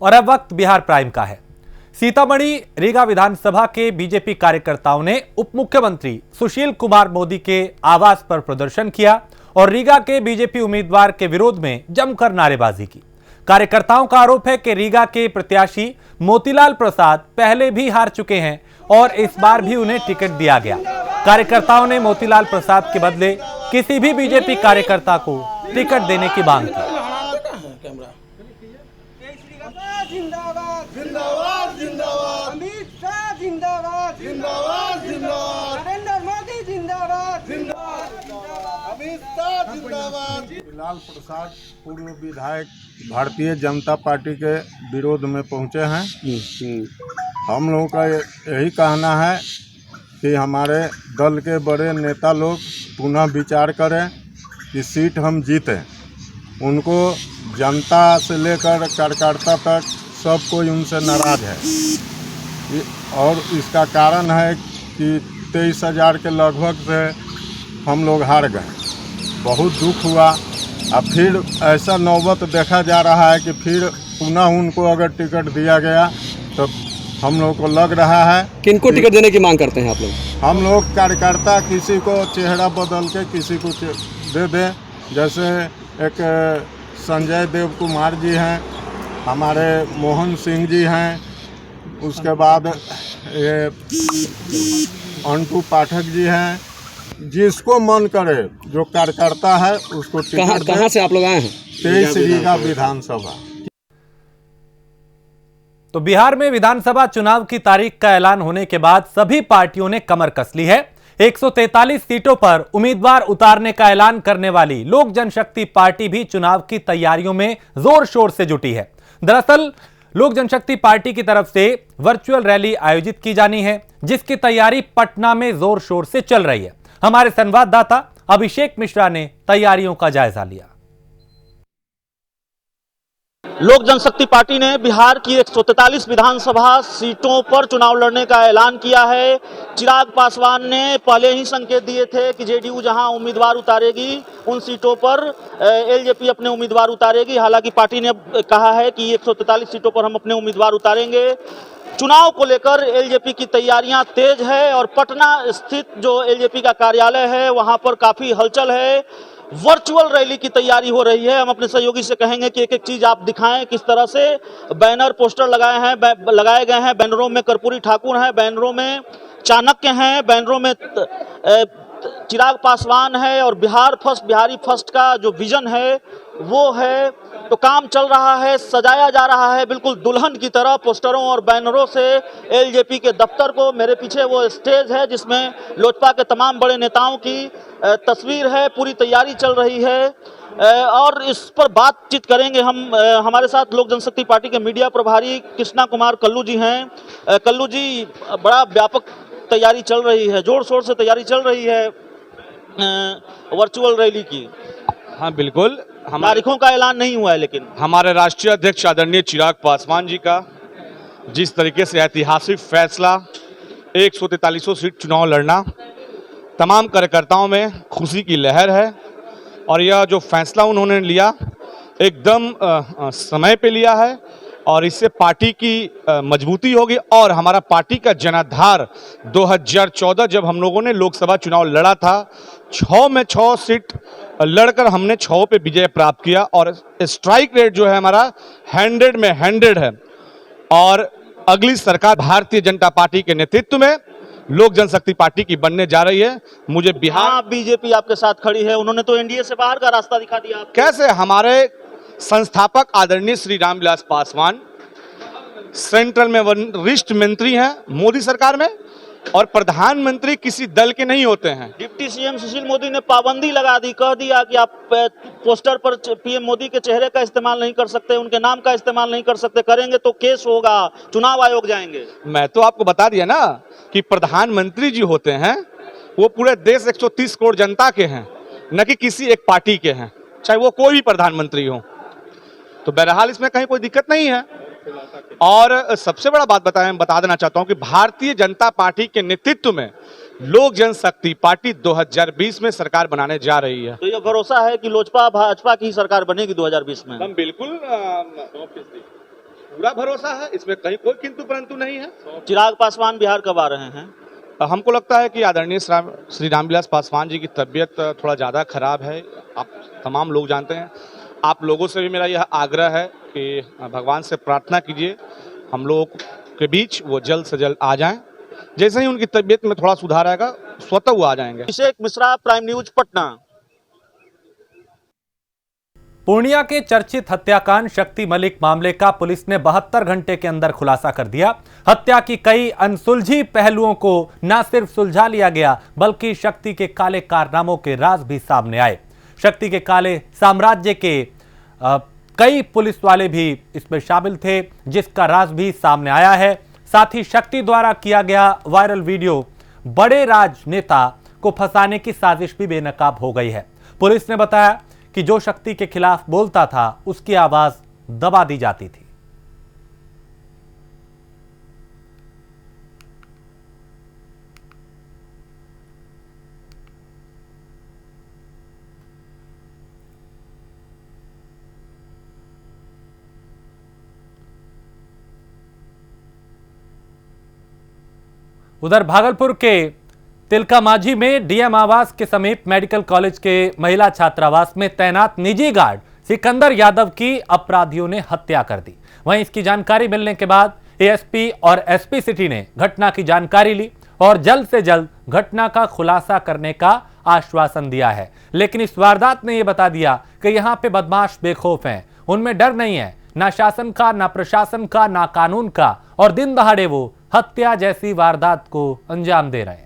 और अब वक्त बिहार प्राइम का है। सीतामढ़ी रीगा विधानसभा के बीजेपी कार्यकर्ताओं ने उप मुख्यमंत्री सुशील कुमार मोदी के आवास पर प्रदर्शन किया और रीगा के बीजेपी उम्मीदवार के विरोध में जमकर नारेबाजी की। कार्यकर्ताओं का आरोप है कि रीगा के प्रत्याशी मोतीलाल प्रसाद पहले भी हार चुके हैं और इस बार भी उन्हें टिकट दिया गया। कार्यकर्ताओं ने मोतीलाल प्रसाद के बदले किसी भी बीजेपी कार्यकर्ता को टिकट देने की मांग की। जिंदाबाद जिंदाबाद जिंदाबाद अमित शाह जिंदाबाद जिंदाबाद जिंदाबाद नरेंद्र मोदी जिंदाबाद जिंदाबाद अमित शाह जिंदाबाद। मोतीलाल प्रसाद पूर्व विधायक भारतीय जनता पार्टी के विरोध में पहुंचे हैं। हम लोगों का यही कहना है कि हमारे दल के बड़े नेता लोग पुनः विचार करें कि सीट हम जीतें। उनको जनता से लेकर कार्यकर्ता तक सब कोई उनसे नाराज है और इसका कारण है कि 23,000 के लगभग से हम लोग हार गए। बहुत दुख हुआ। अब फिर ऐसा नौबत देखा जा रहा है कि फिर पुनः उनको अगर टिकट दिया गया तो हम लोग को लग रहा है किनको टिकट देने की मांग करते हैं आप लोग? हम लोग कार्यकर्ता किसी को चेहरा बदल के किसी को दे दें। जैसे एक संजय देव कुमार जी हैं, हमारे मोहन सिंह जी हैं, उसके बाद ये अंटू पाठक जी हैं। जिसको मन करे जो कार्यकर्ता है उसको टिकट। कहाँ से आप लोग आए हैं? 23 रीगा विधानसभा। तो बिहार में विधानसभा चुनाव की तारीख का ऐलान होने के बाद सभी पार्टियों ने कमर कस ली है। 143 सीटों पर उम्मीदवार उतारने का ऐलान करने वाली लोक जनशक्ति पार्टी भी चुनाव की तैयारियों में जोर शोर से जुटी है। दरअसल लोक जनशक्ति पार्टी की तरफ से वर्चुअल रैली आयोजित की जानी है, जिसकी तैयारी पटना में जोर शोर से चल रही है। हमारे संवाददाता अभिषेक मिश्रा ने तैयारियों का जायजा लिया। लोक जनशक्ति पार्टी ने बिहार की 143 विधानसभा सीटों पर चुनाव लड़ने का ऐलान किया है। चिराग पासवान ने पहले ही संकेत दिए थे कि जेडीयू जहां उम्मीदवार उतारेगी उन सीटों पर एलजेपी अपने उम्मीदवार उतारेगी। हालांकि पार्टी ने कहा है कि 143 सीटों पर हम अपने उम्मीदवार उतारेंगे। चुनाव को लेकर एलजेपी की तैयारियां तेज है और पटना स्थित जो एलजेपी का कार्यालय है वहां पर काफी हलचल है। वर्चुअल रैली की तैयारी हो रही है। हम अपने सहयोगी से कहेंगे कि एक एक चीज आप दिखाएं, किस तरह से बैनर पोस्टर लगाए गए हैं। बैनरों में कर्पूरी ठाकुर हैं, बैनरों में चाणक्य हैं, बैनरों में चिराग पासवान है और बिहारी फर्स्ट का जो विजन है वो है। तो काम चल रहा है, सजाया जा रहा है बिल्कुल दुल्हन की तरह पोस्टरों और बैनरों से एलजेपी के दफ्तर को। मेरे पीछे वो स्टेज है जिसमें लोजपा के तमाम बड़े नेताओं की तस्वीर है। पूरी तैयारी चल रही है और इस पर बातचीत करेंगे हम। हमारे साथ लोक जनशक्ति पार्टी के मीडिया प्रभारी कृष्णा कुमार कल्लू जी हैं। कल्लू जी, बड़ा व्यापक तैयारी चल रही है, जोर शोर से तैयारी चल रही है वर्चुअल रैली की। हाँ बिल्कुल, तारीखों का ऐलान नहीं हुआ है, लेकिन हमारे राष्ट्रीय अध्यक्ष आदरणीय चिराग पासवान जी का जिस तरीके से ऐतिहासिक फैसला 143 सीट चुनाव लड़ना, तमाम कार्यकर्ताओं में खुशी की लहर है और यह जो फैसला उन्होंने लिया एकदम समय पे लिया है और इससे पार्टी की मजबूती होगी। और हमारा पार्टी का जनाधार 2014 जब हम लोगों ने लोकसभा चुनाव लड़ा था, 6 में 6 सीट लड़कर हमने 6 पे विजय प्राप्त किया और स्ट्राइक रेट जो है हमारा 100 में 100 है। और अगली सरकार भारतीय जनता पार्टी के नेतृत्व में लोक जनशक्ति पार्टी की बनने जा रही है। मुझे बिहार बीजेपी आपके साथ खड़ी है, उन्होंने तो एनडीए से बाहर का रास्ता दिखा दिया। कैसे? हमारे संस्थापक आदरणीय श्री रामविलास पासवान सेंट्रल में वरिष्ठ मंत्री हैं मोदी सरकार में और प्रधानमंत्री किसी दल के नहीं होते हैं। डिप्टी सीएम सुशील मोदी ने पाबंदी लगा दी, कह दिया कि आप पोस्टर पर पीएम मोदी के चेहरे का इस्तेमाल नहीं कर सकते, उनके नाम का इस्तेमाल नहीं कर सकते, करेंगे तो केस होगा, चुनाव आयोग जाएंगे। मैं तो आपको बता दिया ना कि प्रधानमंत्री जी होते हैं वो पूरे देश 130 करोड़ जनता के हैं, न कि किसी एक पार्टी के हैं, चाहे वो कोई भी प्रधानमंत्री हो। तो बहरहाल इसमें कहीं कोई दिक्कत नहीं है। और सबसे बड़ा बात बता देना चाहता हूं कि भारतीय जनता पार्टी के नेतृत्व में लोक जनशक्ति पार्टी 2020 में सरकार बनाने जा रही है। तो ये भरोसा है कि लोजपा भाजपा की सरकार बनेगी 2020 में? हम बिल्कुल पूरा भरोसा है, इसमें कहीं कोई किंतु परंतु नहीं है। चिराग पासवान बिहार कब आ रहे हैं? हमको लगता है कि आदरणीय श्री रामविलास पासवान जी की तबीयत थोड़ा ज़्यादा खराब है, आप तमाम लोग जानते हैं। आप लोगों से भी मेरा यह आग्रह है कि भगवान से प्रार्थना कीजिए हम लोग के बीच वो जल्द से जल्द आ जाएं। जैसे ही उनकी तबीयत में थोड़ा सुधार आएगा स्वतः वो आ जाएंगे। Abhishek Mishra, prime news, Patna. पूर्णिया के चर्चित हत्याकांड शक्ति मलिक मामले का पुलिस ने 72 घंटे के अंदर खुलासा कर दिया। हत्या की कई अनसुलझी पहलुओं को न सिर्फ सुलझा लिया गया बल्कि शक्ति के काले कारनामों के राज भी सामने आए। शक्ति के काले साम्राज्य के कई पुलिस वाले भी इसमें शामिल थे जिसका राज भी सामने आया है। साथ ही शक्ति द्वारा किया गया वायरल वीडियो बड़े राजनेता को फंसाने की साजिश भी बेनकाब हो गई है। पुलिस ने बताया कि जो शक्ति के खिलाफ बोलता था उसकी आवाज दबा दी जाती थी। उधर भागलपुर के तिलका माझी में डीएम आवास के समीप मेडिकल कॉलेज के महिला छात्रावास में तैनात निजी गार्ड सिकंदर यादव की अपराधियों ने हत्या कर दी। वहीं इसकी जानकारी मिलने के बाद एएसपी और एसपी सिटी ने घटना की जानकारी ली और जल्द से जल्द घटना का खुलासा करने का आश्वासन दिया है। लेकिन इस वारदात ने यह बता दिया कि यहां पे बदमाश बेखौफ हैं, उनमें डर नहीं है, ना शासन का, ना प्रशासन का, ना कानून का, और दिन दहाड़े वो हत्या जैसी वारदात को अंजाम दे रहे हैं।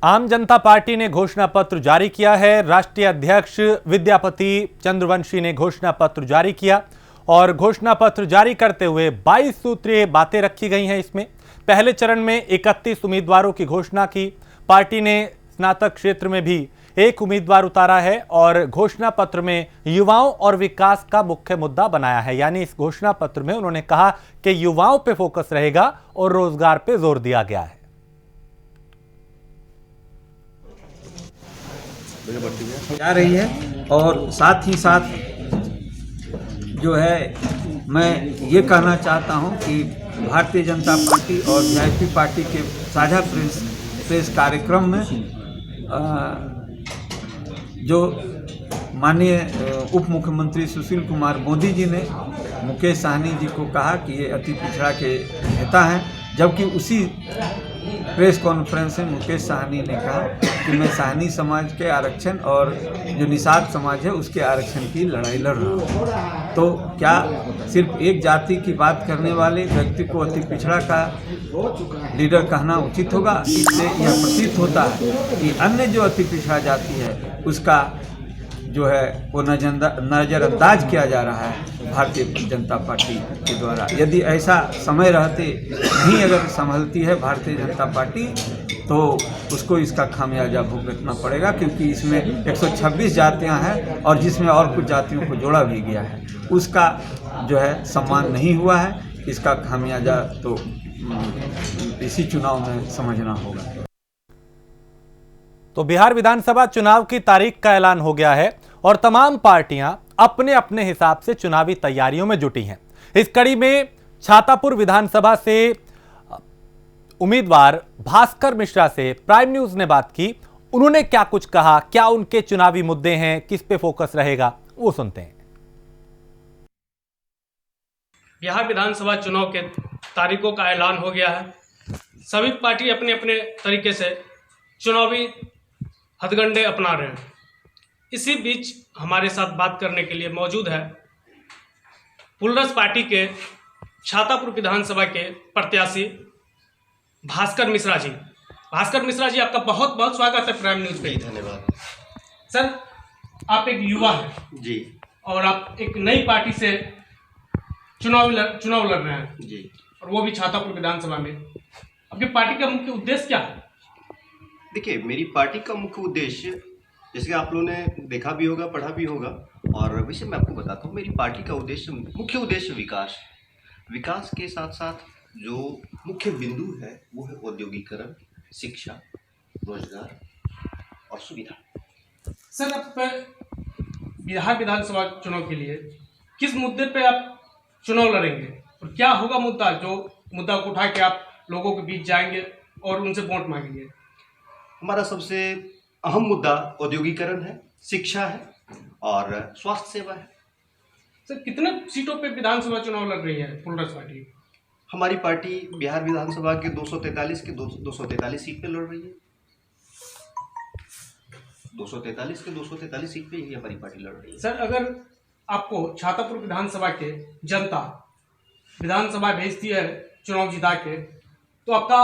आम जनता पार्टी ने घोषणा पत्र जारी किया है। राष्ट्रीय अध्यक्ष विद्यापति चंद्रवंशी ने घोषणा पत्र जारी किया और घोषणा पत्र जारी करते हुए 22 सूत्रीय बातें रखी गई हैं। इसमें पहले चरण में 31 उम्मीदवारों की घोषणा की। पार्टी ने स्नातक क्षेत्र में भी एक उम्मीदवार उतारा है और घोषणा पत्र में युवाओं और विकास का मुख्य मुद्दा बनाया है। यानी इस घोषणा पत्र में उन्होंने कहा कि युवाओं पे फोकस रहेगा और रोजगार पे जोर दिया गया है। जा रही है और साथ ही साथ जो है मैं ये कहना चाहता हूं कि भारतीय जनता पार्टी और वीआईपी पार्टी के साझा प्रेस कार्यक्रम में जो माननीय उप मुख्यमंत्री सुशील कुमार मोदी जी ने मुकेश सहनी जी को कहा कि ये अति पिछड़ा के नेता हैं, जबकि उसी प्रेस कॉन्फ्रेंस में मुकेश सहनी ने कहा कि मैं सहनी समाज के आरक्षण और जो निषाद समाज है उसके आरक्षण की लड़ाई लड़ रहा हूँ। तो क्या सिर्फ एक जाति की बात करने वाले व्यक्ति को अति पिछड़ा का लीडर कहना उचित होगा? इससे यह प्रतीत होता है कि अन्य जो अति पिछड़ा जाति है उसका जो है वो नज़रअंदाज किया जा रहा है भारतीय जनता पार्टी के द्वारा। यदि ऐसा समय रहते नहीं अगर संभलती है भारतीय जनता पार्टी तो उसको इसका खामियाजा भुगतना पड़ेगा, क्योंकि इसमें 126 जातियां हैं और जिसमें और कुछ जातियों को जोड़ा भी गया है, उसका जो है सम्मान नहीं हुआ है। इसका खामियाजा तो इसी चुनाव में समझना होगा। तो बिहार विधानसभा चुनाव की तारीख का ऐलान हो गया है और तमाम पार्टियां अपने अपने हिसाब से चुनावी तैयारियों में जुटी हैं। इस कड़ी में छातापुर विधानसभा से उम्मीदवार भास्कर मिश्रा से प्राइम न्यूज ने बात की। उन्होंने क्या कुछ कहा, क्या उनके चुनावी मुद्दे हैं, किस पे फोकस रहेगा, वो सुनते हैं। बिहार विधानसभा चुनाव के तारीखों का ऐलान हो गया है। सभी पार्टी अपने अपने तरीके से चुनावी हथकंडे अपना रहे हैं। इसी बीच हमारे साथ बात करने के लिए मौजूद है पुलरस पार्टी के छातापुर विधानसभा के प्रत्याशी भास्कर मिश्रा जी। भास्कर मिश्रा जी, आपका बहुत बहुत स्वागत है प्राइम न्यूज पे। धन्यवाद सर, आप एक युवा हैं जी और आप एक नई पार्टी से चुनाव लड़ रहे हैं जी, और वो भी छातापुर विधानसभा में। आपकी पार्टी का मुख्य उद्देश्य क्या है? देखिए, मेरी पार्टी का मुख्य उद्देश्य जैसे कि आप लोगों ने देखा भी होगा, पढ़ा भी होगा, और वैसे मैं आपको बताता हूँ। मेरी पार्टी का मुख्य उद्देश्य विकास के साथ साथ जो मुख्य बिंदु है वो है औद्योगिकरण, शिक्षा, रोजगार और सुविधा। सर, अब बिहार विधानसभा चुनाव के लिए किस मुद्दे पे आप चुनाव लड़ेंगे और क्या होगा मुद्दा को उठा के आप लोगों के बीच जाएंगे और उनसे वोट मांगेंगे? हमारा सबसे अहम मुद्दा औद्योगिकरण है, शिक्षा है और स्वास्थ्य सेवा है। सर, कितने सीटों पे विधानसभा चुनाव लड़ रही है पुलरस पार्टी? हमारी पार्टी बिहार विधानसभा के 243 सीट पे लड़ रही है। 243 सीट पे ही हमारी पार्टी लड़ रही है। सर, अगर आपको छातापुर विधानसभा के जनता विधानसभा भेजती है चुनाव जिता के, तो आपका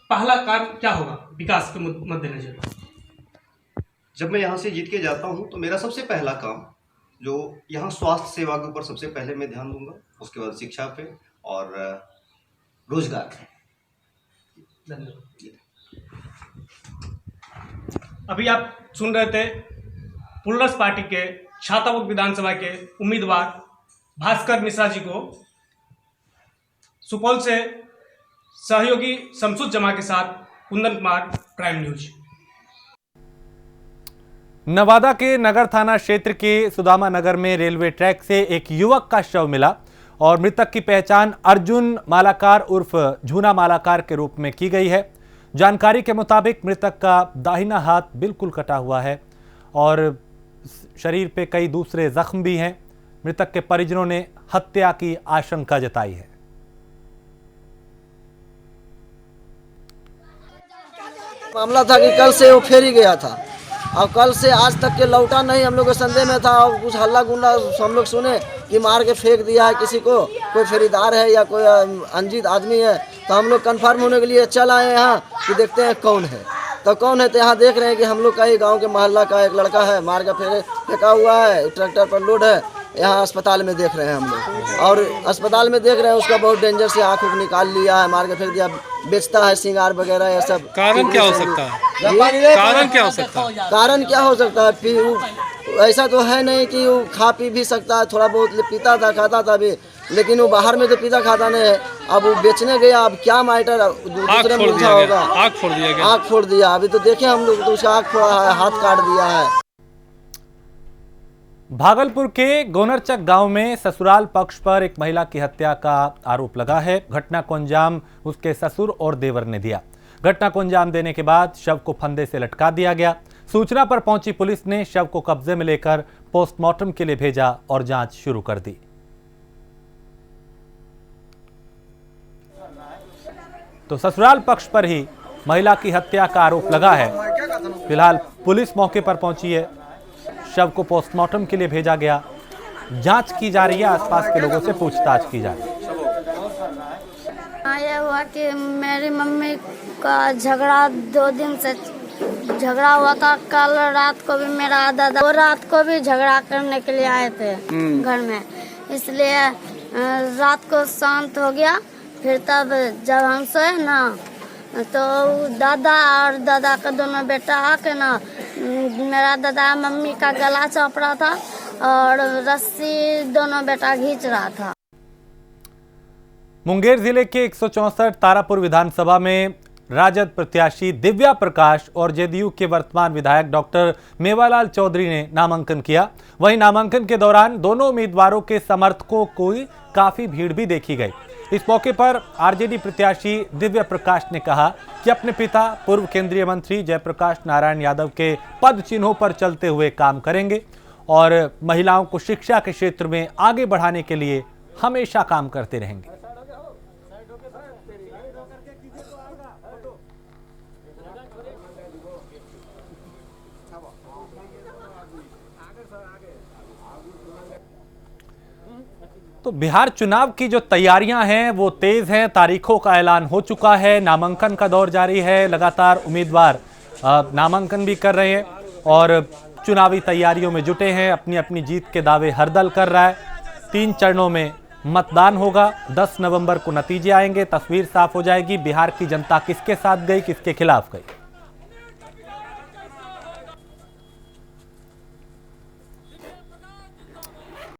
पहला कार्य क्या होगा विकास के मद्देनजर? जब मैं यहाँ से जीत के जाता हूँ तो मेरा सबसे पहला काम जो यहाँ स्वास्थ्य सेवा के ऊपर सबसे पहले मैं ध्यान दूंगा, उसके बाद शिक्षा पे और रोजगार पे। धन्यवाद। अभी आप सुन रहे थे पुलरस पार्टी के छातापुर विधानसभा के उम्मीदवार भास्कर मिश्रा जी को। सुपौल से सहयोगी शमसुद जमा के साथ कुंदन कुमार, प्राइम न्यूज। नवादा के नगर थाना क्षेत्र के सुदामा नगर में रेलवे ट्रैक से एक युवक का शव मिला और मृतक की पहचान अर्जुन मालाकार उर्फ झूना मालाकार के रूप में की गई है। जानकारी के मुताबिक मृतक का दाहिना हाथ बिल्कुल कटा हुआ है और शरीर पे कई दूसरे जख्म भी हैं। मृतक के परिजनों ने हत्या की आशंका जताई है। मामला था कि कल से वो फेरी गया था और कल से आज तक के लौटा नहीं। हम लोग के संदेह में था और कुछ हल्ला गुंडा हम लोग सुने कि मार के फेंक दिया है किसी को, कोई फेरीदार है या कोई अनजित आदमी है। तो हम लोग कंफर्म होने के लिए चल आए यहाँ कि देखते हैं कौन है। तो कौन है तो यहाँ देख रहे हैं कि हम लोग का ही गाँव के मोहल्ला का एक लड़का है, मार का फेंका हुआ है, ट्रैक्टर पर लोड है। यहाँ अस्पताल में देख रहे हैं हम लोग और अस्पताल में देख रहे हैं उसका बहुत डेंजर से आँख उख निकाल लिया है, मार के फेंक दिया। बेचता है सिंगार वगैरह ये सब। कारण क्या हो सकता है? कारण क्या हो सकता है? कारण क्या हो सकता है? फिर ऐसा तो है नहीं कि वो खा पी भी सकता है, थोड़ा बहुत पीता था खाता था भी, लेकिन वो बाहर में तो पीता खाता नहीं है। अब वो बेचने गया, अब क्या मैटर दूसरे में उलझा होगा। आँख फोड़ दिया गया। आँख फोड़ दिया। अभी तो देखे हम लोग तो उसका आँख फोड़ा है, हाथ काट दिया है। भागलपुर के गोनरचक गांव में ससुराल पक्ष पर एक महिला की हत्या का आरोप लगा है। घटना को अंजाम उसके ससुर और देवर ने दिया। घटना को अंजाम देने के बाद शव को फंदे से लटका दिया गया। सूचना पर पहुंची पुलिस ने शव को कब्जे में लेकर पोस्टमार्टम के लिए भेजा और जांच शुरू कर दी। तो ससुराल पक्ष पर ही महिला की हत्या का आरोप लगा है। फिलहाल पुलिस मौके पर पहुंची है, शव को पोस्टमार्टम के लिए भेजा गया, जांच की जा रही है, आसपास के लोगों से पूछताछ की जा रही है। ये हुआ कि मेरी मम्मी का झगड़ा 2 दिन से झगड़ा हुआ था। कल रात को भी मेरा दादा वो रात को भी झगड़ा करने के लिए आए थे घर में, इसलिए रात को शांत हो गया। फिर तब जब हम सोए ना तो दादा और दादा का दोनों बेटा आके ना मेरा दादा मम्मी का गला चौंप रहा था और रस्सी दोनों बेटा खींच रहा था। मुंगेर जिले के 164 तारापुर विधानसभा में राजद प्रत्याशी दिव्या प्रकाश और जेडीयू के वर्तमान विधायक डॉक्टर मेवालाल चौधरी ने नामांकन किया। वहीं नामांकन के दौरान दोनों उम्मीदवारों के समर्थकों को काफी भीड़ भी देखी गई। इस मौके पर आरजेडी प्रत्याशी दिव्या प्रकाश ने कहा कि अपने पिता पूर्व केंद्रीय मंत्री जयप्रकाश नारायण यादव के पद चिन्हों पर चलते हुए काम करेंगे और महिलाओं को शिक्षा के क्षेत्र में आगे बढ़ाने के लिए हमेशा काम करते रहेंगे। तो बिहार चुनाव की जो तैयारियां हैं वो तेज हैं। तारीखों का ऐलान हो चुका है, नामांकन का दौर जारी है। लगातार उम्मीदवार नामांकन भी कर रहे हैं और चुनावी तैयारियों में जुटे हैं। अपनी अपनी जीत के दावे हर दल कर रहा है। 3 चरणों में मतदान होगा। 10 नवंबर को नतीजे आएंगे, तस्वीर साफ हो जाएगी बिहार की जनता किसके साथ गई, किसके खिलाफ गई।